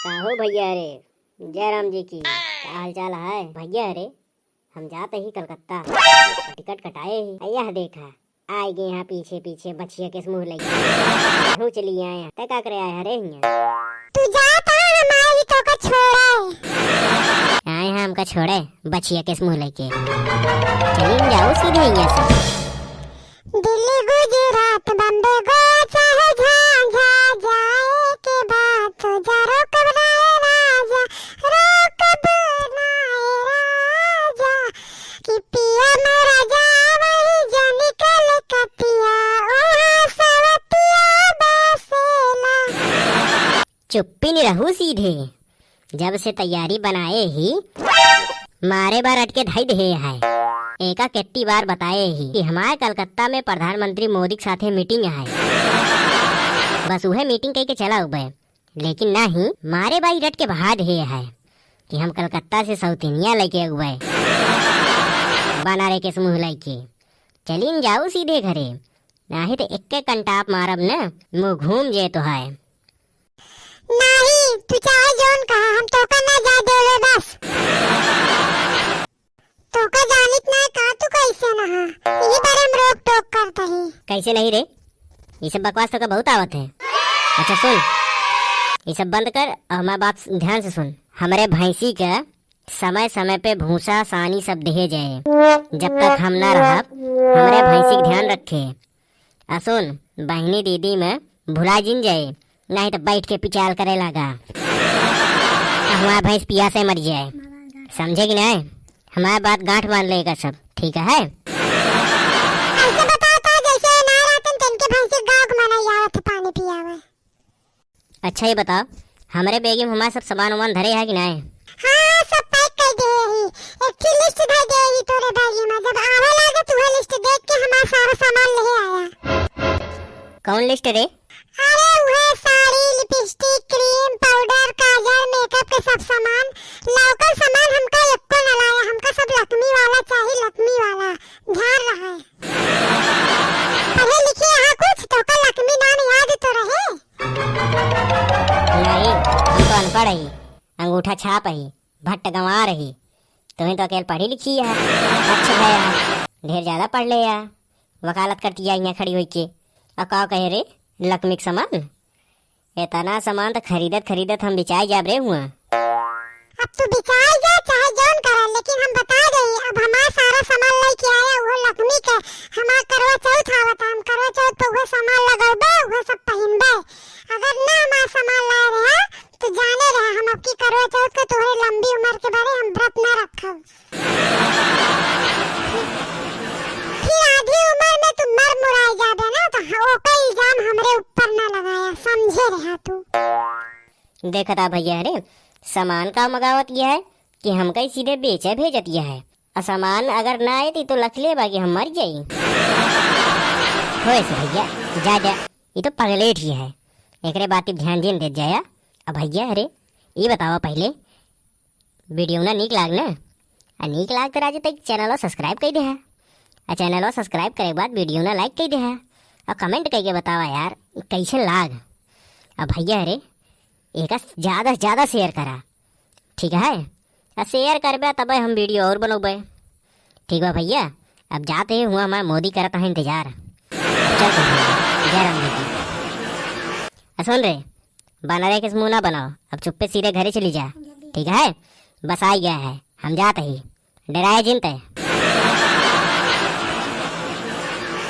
काहो भैया रे, जय राम जी की। क्या हाल चाल है भैया रे? हम जाते ही कलकत्ता, टिकट कटाए ही यह देखा आए गए यहाँ पीछे पीछे बछिया के मुंह लगी चली आए। तय का करे आए हरे तू जाता हमारी तो का छोड़े आए हैं हमका छोड़े बछिया के मुंह लेके चली जाओ सीधे यहाँ से। दिल्ली गुजरात बम्बे गोवा चाहे झांझा जाए के बाद तो जा रोकब राजा रोकब राजा कि पिया मोरा जावही जनी कल कतिया ओहा सवतिया बसेला। चुप्पी नहीं रहू सीधे, जब से तैयारी बनाए ही मारे बार अटके धाई दे है। एका कितनी बार बताए ही कि हमारे कलकत्ता में प्रधानमंत्री मोदी के साथे मीटिंग है, बस वह मीटिंग कह के चला उबे, लेकिन नहीं मारे बाई रट के बहा दे है कि हम कलकत्ता से सौतनिया लेके उबे बनारे के समूह लेके चलिन जाओ सीधे घरे, नहीं तो एक कंटाप मारब न मुँह घूम जे तो है। नहीं तू चाहे जोन कहा हम तो का ना जा देवे बस तो का जानित ना का तू कैसे ना ये बारे में रोक टोक करता ही कैसे नहीं रे, ये सब बकवास तो का बहुत आवत है। अच्छा सुन, ये सब बंद कर और हमारी बात ध्यान से सुन। हमारे भैंसी का समय समय पे भूसा सानी सब दे जाए, जब तक हम ना रह हमारे भैंसी का ध्यान रखे। आ सुन, बहनी दीदी में भुला जिन जाए, नहीं तो बैठ के पिचाल करे लगा हमारा भैंस पिया से मर जाए, समझे कि नहीं? हमारी बात गांठ मान लेगा सब, ठीक है? ऐसे बताओ तो जैसे ना रातन तन के भैंसी गांव में नहीं आवत पानी पियावे। अच्छा ये बताओ, हमारे बेगम हमारे सब सामान वामान धरे है कि नहीं? हाँ सब पैक कर दे ही, एक की लिस्ट दे दे ही तोरे बैग में, जब आवे लागे तू है लिस्ट देख के हमारा सारा सामान ले आया। कौन लिस्ट रे? अरे वह साड़ी लिपस्टिक क्रीम पाउडर काजल मेकअप के सब सामान, लोकल सामान हमका एको न लाया, हमका सब लक्ष्मी वाला चाहिए, लक्ष्मी वाला ध्यान रहे। पढ़े लिखे यहाँ कुछ तो का लक्ष्मी नाम याद तो रहे। नहीं हम तो अनपढ़ ही, अंगूठा छाप ही, भट्ट गंवा रही, तुम्हें तो अकेले पढ़ी लिखी है। अच्छा है ढेर ज्यादा पढ़ ले यार, वकालत करती है यहाँ खड़ी हुई के। और का कहे रे लक्ष्मी सामान, इतना सामान तो खरीदत हम बिचाई जाब रे हुआ। अब तू बिचाई जा चाहे जौन करा, लेकिन हम बता दे अब हमारा सारा सामान लेके आया वो लक्ष्मी के। हमारा करवा चौथ आवत, हम करवा चौथ पे वो सामान लगाबे वो सब पहनबे। अगर ना हमारा सामान लाए रहे तो जाने रहे हम आपकी करवा चौथ के तुम्हारी लंबी उम्र के बारे हम व्रत ना रखब। फिर आधी उम्र में तुम मर मुराई जाबे ना तो ओका इल्जाम हमरे ऊपर ना लगाया, समझे रहा तू? देखा था भैया रे, सामान का मगावत यह है कि हम कहीं सीधे बेचे भेजत यह है, और सामान अगर ना आए तो लख ले बाकी हम मर जाई। होए से भैया जा जा, ये तो पगलेट ही है, एकरे बात ध्यान देन दे जाया। अब भैया अरे ये बताओ पहले वीडियो ना नीक लाग ना, नीक लाग तो राजे तक चैनल सब्सक्राइब कर दे है, और चैनल सब्सक्राइब करे बाद वीडियो ना लाइक कर दे है, और कमेंट करके बतावा यार कैसे लाग। अब भैया अरे एक ज्यादा से ज्यादा शेयर करा, ठीक है? शेयर करबे तब हम वीडियो और बनोबे, ठीक है भैया? अब जाते हुआ हमारा मोदी करता है इंतजार। चल जय राम जी की। सुन रे बना रहे किस मुँह ना बनाओ, अब चुप्पे सीधे घरे चली जा, ठीक है? बस आ गया है, हम जाते ही, डराए जिनते।